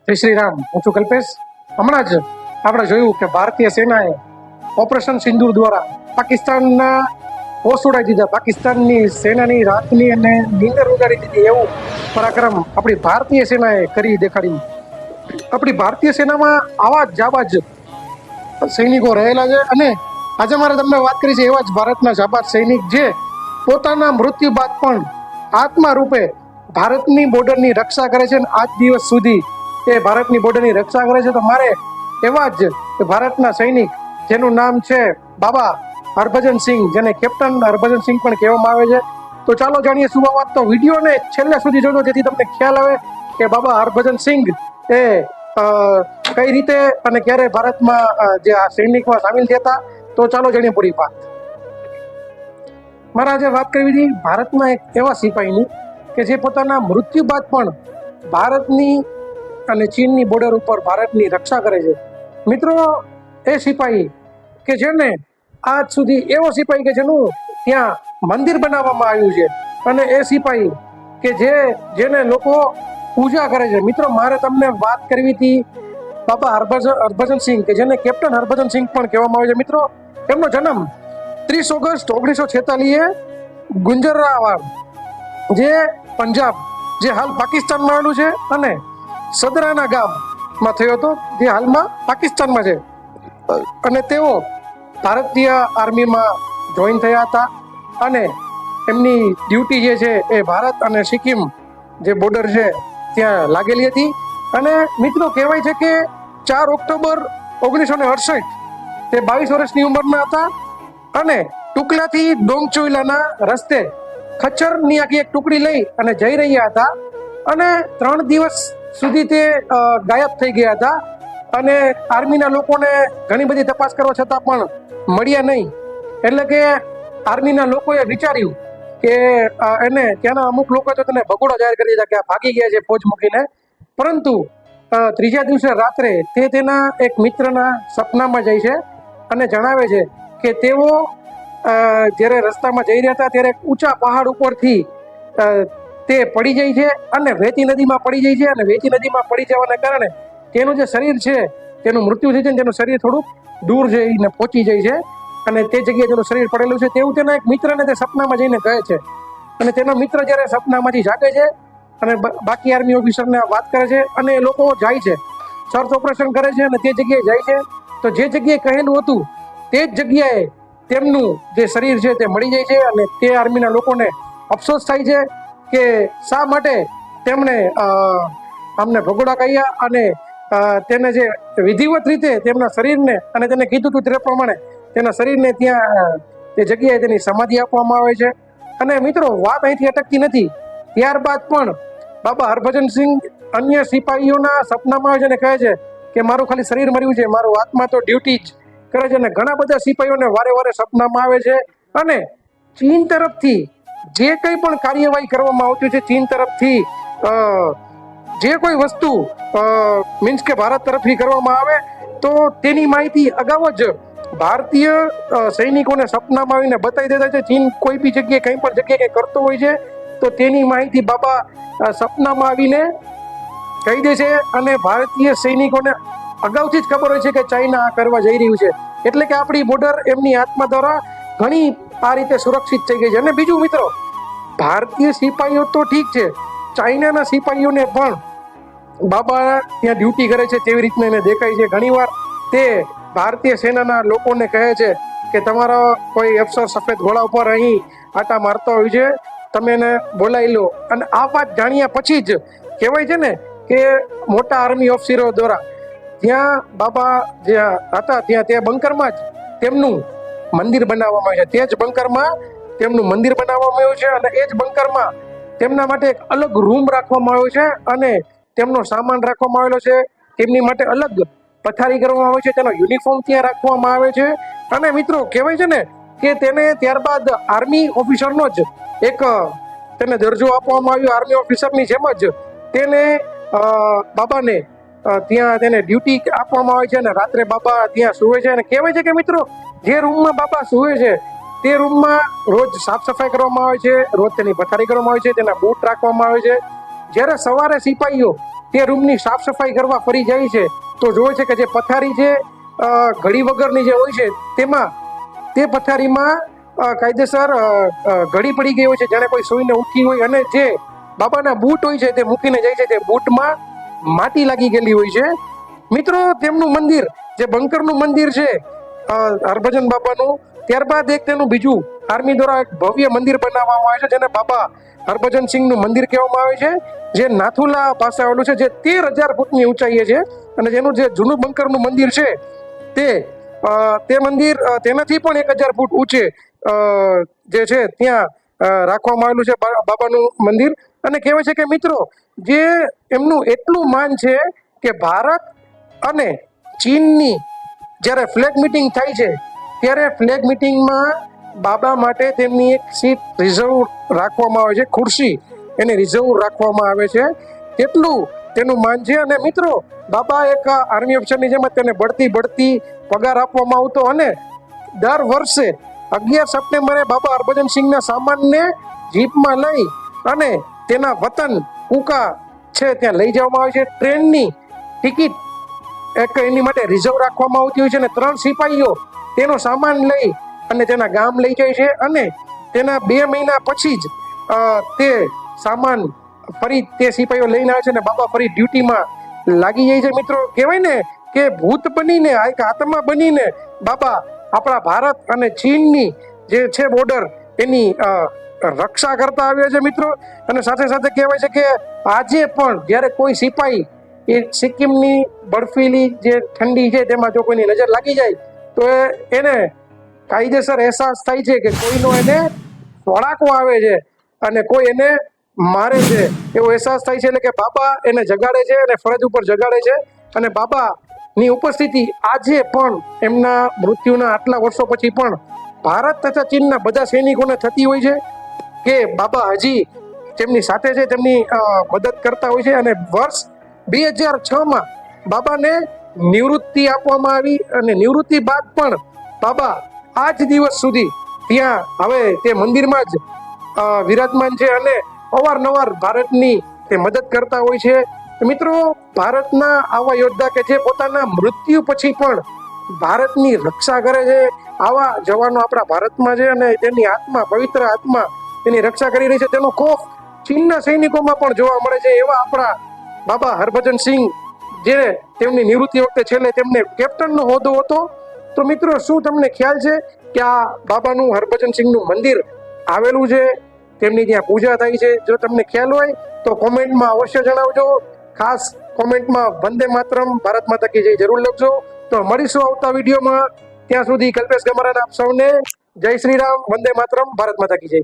જય શ્રી રામ. હું છું કલ્પેશ. હમણાં જ આપણે જોયું કે ભારતીય સેનાએ ઓપરેશન સિંદૂર દ્વારા પાકિસ્તાનના હોશ ઉડાવી દીધા, પાકિસ્તાનની સેનાની રાતની અને નીંદર ઉડાડી દીધી. એવું પરાક્રમ આપણી ભારતીય સેનાએ કરી દેખાડ્યું. આપણી ભારતીય સેનામાં આવા જ જાબાજ સૈનિકો રહેલા છે અને આજે મારે તમને વાત કરી છે એવા જ ભારતના જાબાજ સૈનિક જે પોતાના મૃત્યુ બાદ પણ આત્મા રૂપે ભારતની બોર્ડરની રક્ષા કરે છે અને આજ દિવસ સુધી એ ભારતની બોર્ડરની રક્ષા કરે છે. તો મારે એવા જ ભારતના સૈનિક જેનું નામ છે બાબા હરભજન સિંહ, જેને કેપ્ટન હરભજન સિંહ પણ કહેવામાં આવે છે. તો ચાલો જાણીએ શું વાત. તો વિડીયોને છેલ્લે સુધી જોજો જેથી તમને ખ્યાલ આવે કે બાબા હરભજન સિંહ એ કઈ રીતે અને ક્યારે ભારતમાં જે આ સૈનિકમાં સામેલ થયા હતા. તો ચાલો જાણીએ પૂરી વાત. મારે આજે વાત કરવી હતી ભારતના એક એવા સિપાહીની કે જે પોતાના મૃત્યુ બાદ પણ ભારતની અને ચીનની બોર્ડર ઉપર ભારતની રક્ષા કરે છે. મિત્રો, એ સિપાહી કે જેને આજ સુધી એવો સિપાહી કે જેનું ત્યાં મંદિર બનાવવામાં આવ્યું છે અને એ સિપાહી કે જેને લોકો પૂજા કરે છે. મિત્રો, મારે તમને વાત કરવી હતી બાબા હરભજન સિંહ કે જેને કેપ્ટન હરભજન સિંહ પણ કહેવામાં આવે છે. મિત્રો, એમનો જન્મ 30 ઓગસ્ટ 1946 ગુંજરાવાડ, જે પંજાબ, જે હાલ પાકિસ્તાનમાં આવેલું છે, અને સદરાના ગામમાં થયો હતો, જે હાલમાં પાકિસ્તાનમાં છે. અને તેઓ ભારતીય આર્મીમાં જોઈન થયા હતા અને એમની ડ્યુટી જે છે એ ભારત અને સિક્કિમ જે બોર્ડર છે ત્યાં લાગેલી હતી. અને મિત્રો, કહેવાય છે કે 4 ઓક્ટોબર 1968 તે 22 વર્ષની ઉંમરના હતા અને ટુકલાથી ડોંગચોઈલાના રસ્તે ખચ્ચરની આખી એક ટુકડી લઈ અને જઈ રહ્યા હતા અને 3 દિવસ સુધી તે ગાયબ થઈ ગયા હતા અને આર્મીના લોકોને ઘણી બધી તપાસ કરવા છતાં પણ મળ્યા નહીં. એટલે કે આર્મીના લોકોએ વિચાર્યું કે એને ત્યાંના અમુક લોકો તો તેને ભગોડો જાહેર કરી દીધા કે આ ભાગી ગયા છે ફોજ મૂકીને. પરંતુ ત્રીજા દિવસે રાત્રે તે તેના એક મિત્રના સપનામાં જાય છે અને જણાવે છે કે તેઓ જ્યારે રસ્તામાં જઈ રહ્યા હતા ત્યારે ઊંચા પહાડ ઉપરથી તે પડી જાય છે અને વેતી નદીમાં પડી જાય છે. અને વેતી નદીમાં પડી જવાના કારણે તેનું જે શરીર છે તેનું મૃત્યુ થઈ છે. તેનું શરીર થોડુંક દૂર જઈને પહોંચી જાય છે અને તે જગ્યાએ તેનું શરીર પડેલું છે તેવું તેના એક મિત્રને તે સપનામાં જઈને કહે છે. અને તેનો મિત્ર જ્યારે સપનામાંથી જાગે છે અને બાકી આર્મી ઓફિસરને વાત કરે છે અને એ લોકો જાય છે, સર્ચ ઓપરેશન કરે છે અને તે જગ્યાએ જાય છે. તો જે જગ્યાએ કહેલું હતું તે જ જગ્યાએ તેમનું જે શરીર છે તે મળી જાય છે અને તે આર્મીના લોકોને અફસોસ થાય છે કે શા માટે તેમણે અમને ભગોડા કહ્યા અને તેને જે વિધિવત રીતે તેમના શરીરને અને તેને કીધું હતું તે પ્રમાણે તેના શરીરને ત્યાં તે જગ્યાએ તેની સમાધિ આપવામાં આવે છે. અને મિત્રો, વાત અહીંથી અટકતી નથી. ત્યારબાદ પણ બાબા હરભજન સિંહ અન્ય સિપાહીઓના સપનામાં આવે છે અને કહે છે કે મારું ખાલી શરીર મર્યું છે, મારું આત્મા તો ડ્યુટી જ કરે છે. અને ઘણા બધા સિપાહીઓને વારે વારે સપનામાં આવે છે અને ચીન તરફથી જે કંઈ પણ કાર્યવાહી કરવામાં આવતી છે, ચીન તરફથી જે કોઈ વસ્તુ મીન્સ કે ભારત તરફથી કરવામાં આવે તો તેની માહિતી અગાઉ જ ભારતીય સૈનિકોને સપનામાં આવીને બતાવી દેતા છે. ચીન કોઈ બી જગ્યાએ કંઈ પણ જગ્યાએ કંઈ કરતો હોય છે તો તેની માહિતી બાબા સપનામાં આવીને કહી દે છે અને ભારતીય સૈનિકોને અગાઉથી જ ખબર હોય છે કે ચાઇના આ કરવા જઈ રહ્યું છે. એટલે કે આપણી બોર્ડર એમની આત્મા દ્વારા ઘણી આ રીતે સુરક્ષિત થઈ ગઈ છે. અને બીજું મિત્રો, ભારતીય સિપાહીઓ તો ઠીક છે, ચાઇનાના સિપાહીઓને પણ બાબા ત્યાં ડ્યુટી કરે છે તેવી રીતના એને દેખાય છે. ઘણીવાર તે ભારતીય સેનાના લોકોને કહે છે કે તમારો કોઈ અફસર સફેદ ઘોડા ઉપર અહીં આટા મારતો હોય છે, તમે એને બોલાવી લો. અને આ વાત જાણ્યા પછી જ કહેવાય છે ને કે મોટા આર્મી ઓફિસરો દ્વારા ત્યાં બાબા જ્યાં હતા ત્યાં તે બંકરમાં જ તેમનું મંદિર બનાવવામાં આવ્યું છે. તે જ બંકરમાં તેમનું મંદિર બનાવવામાં આવ્યું છે અને એ જ બંકરમાં તેમના માટે એક અલગ રૂમ રાખવામાં આવ્યો છે અને તેમનો સામાન રાખવામાં આવેલો છે. તેમની માટે અલગ પથારી કરવામાં આવે છે, તેનો યુનિફોર્મ ત્યાં રાખવામાં આવે છે. અને મિત્રો, કહેવાય છે ને કે તેને ત્યારબાદ આર્મી ઓફિસરનો જ એક તેને દરજ્જો આપવામાં આવ્યો. આર્મી ઓફિસરની જેમ જ તેને બાબાને ત્યાં તેને ડ્યુટી આપવામાં આવે છે અને રાત્રે બાબા ત્યાં સૂવે છે. અને કહેવાય છે કે મિત્રો, જે રૂમમાં બાબા સૂવે છે તે રૂમમાં રોજ સાફ સફાઈ કરવામાં આવે છે, રોજ તેની પથારી કરવામાં આવે છે, તેના બૂટ રાખવામાં આવે છે. જ્યારે સવારે સિપાહીઓ તે રૂમની સાફ સફાઈ કરવા ફરી જાય છે તો જોવે છે કે જે પથારી છે ઘડી વગરની જે હોય છે તેમાં તે પથારીમાં કાયદેસર ઘડી પડી ગઈ હોય છે, જાણે કોઈ સૂઈને ઉઠી હોય, અને જે બાબાના બૂટ હોય છે તે મૂકીને જાય છે તે બૂટમાં માટી લાગી ગયેલી હોય છે. મિત્રો, તેમનું મંદિર જે બંકરનું મંદિર છે હરભજન બાબાનું, ત્યારબાદ એક તેનું બીજું આર્મી દ્વારા એક ભવ્ય મંદિર બનાવવામાં આવે છે જેને બાબા હરભજન સિંહનું મંદિર કહેવામાં આવે છે, જે નાથુલા પાસે આવેલું છે, જે 13,000 ફૂટની ઊંચાઈએ છે. અને જેનું જે જૂનું બંકરનું મંદિર છે તે મંદિર તેનાથી પણ 1,000 ફૂટ ઊંચે જે છે ત્યાં રાખવામાં આવેલું છે બાબાનું મંદિર. અને કહેવાય છે કે મિત્રો, જે એમનું એટલું માન છે કે ભારત અને ચીનની જ્યારે ફ્લેગ મિટિંગ થાય છે ત્યારે ફ્લેગ મિટિંગમાં બાબા માટે તેમની એક સીટ રિઝર્વ રાખવામાં આવે છે, ખુરશી એને રિઝર્વ રાખવામાં આવે છે, તેટલું તેનું માન છે. અને મિત્રો, બાબા એક આર્મી ઓફિસરની જેમ તેને બઢતી પગાર આપવામાં આવતો, અને દર વર્ષે 11 સપ્ટેમ્બરે બાબા હરભજન સિંહના સામાનને જીપમાં લઈ અને તેના વતન કુકા છે ત્યાં લઈ જવામાં આવે છે. ટ્રેનની ટિકિટ એક એની માટે રિઝર્વ રાખવામાં આવતી હોય છે, અને 3 સિપાહીઓ તેનો સામાન લઈ અને તેના ગામ લઈ જાય છે, અને તેના 2 મહિના પછી જ તે સામાન ફરી તે સિપાહીઓ લઈને આવે છે અને બાબા ફરી ડ્યુટીમાં લાગી જાય છે. મિત્રો, કહેવાય ને કે ભૂત બનીને આત્મા બનીને બાબા આપણા ભારત અને ચીનની જે છે બોર્ડર એની રક્ષા કરતા આવ્યા છે મિત્રો. અને સાથે સાથે કહેવાય છે કે આજે પણ જ્યારે કોઈ સિપાહી એ સિક્કિમની બર્ફીલી જે ઠંડી છે તેમાં જો કોઈની નજર લાગી જાય તો એને કાયદેસર અહેસાસ થાય છે કે કોઈનો એને વળાકો આવે છે અને કોઈ એને મારે છે એવો અહેસાસ થાય છે. એટલે કે બાબા એને જગાડે છે અને ફરજ ઉપર જગાડે છે. અને બાબાની ઉપસ્થિતિ આજે પણ એમના મૃત્યુના આટલા વર્ષો પછી પણ ભારત તથા ચીનના બધા સૈનિકોને થતી હોય છે કે બાબા હજી તેમની સાથે છે, તેમની મદદ કરતા હોય છે. અને વર્ષ 2006માં બાબાને નિવૃત્તિ આપવામાં આવી, અને નિવૃત્તિ બાદ પણ બાબા આજ દિવસ સુધી ત્યાં હવે તે મંદિરમાં જ વિરાજમાન છે અને અવારનવાર ભારતની તે મદદ કરતા હોય છે. મિત્રો, ભારતના આવા યોદ્ધા કે જે પોતાના મૃત્યુ પછી પણ ભારતની રક્ષા કરે છે, આવા જવાનો આપણા ભારતમાં છે, અને તેની આત્મા, પવિત્ર આત્મા તેની રક્ષા કરી રહી છે. તેનો ખોફ ચીનના સૈનિકોમાં પણ જોવા મળે છે. એવા આપણા બાબા હરભજન સિંહ, જે તેમની નિવૃત્તિ વખતે છેલ્લે તેમને કેપ્ટનનો હોદ્દો હતો. તો મિત્રો, શું તમને ખ્યાલ છે કે આ બાબાનું હરભજન સિંહનું મંદિર આવેલું છે, તેમની ત્યાં પૂજા થાય છે? જો તમને ખ્યાલ હોય તો કોમેન્ટમાં અવશ્ય જણાવજો. ખાસ કોમેન્ટમાં વંદે માતરમ, ભારત માતા કી જય જરૂર લખજો. તો મળીશું આવતા વિડીયોમાં. ત્યાં સુધી કલ્પેશ ગમારાને આપ સૌને જય શ્રી રામ, વંદે માતરમ, ભારત માતા કી જય.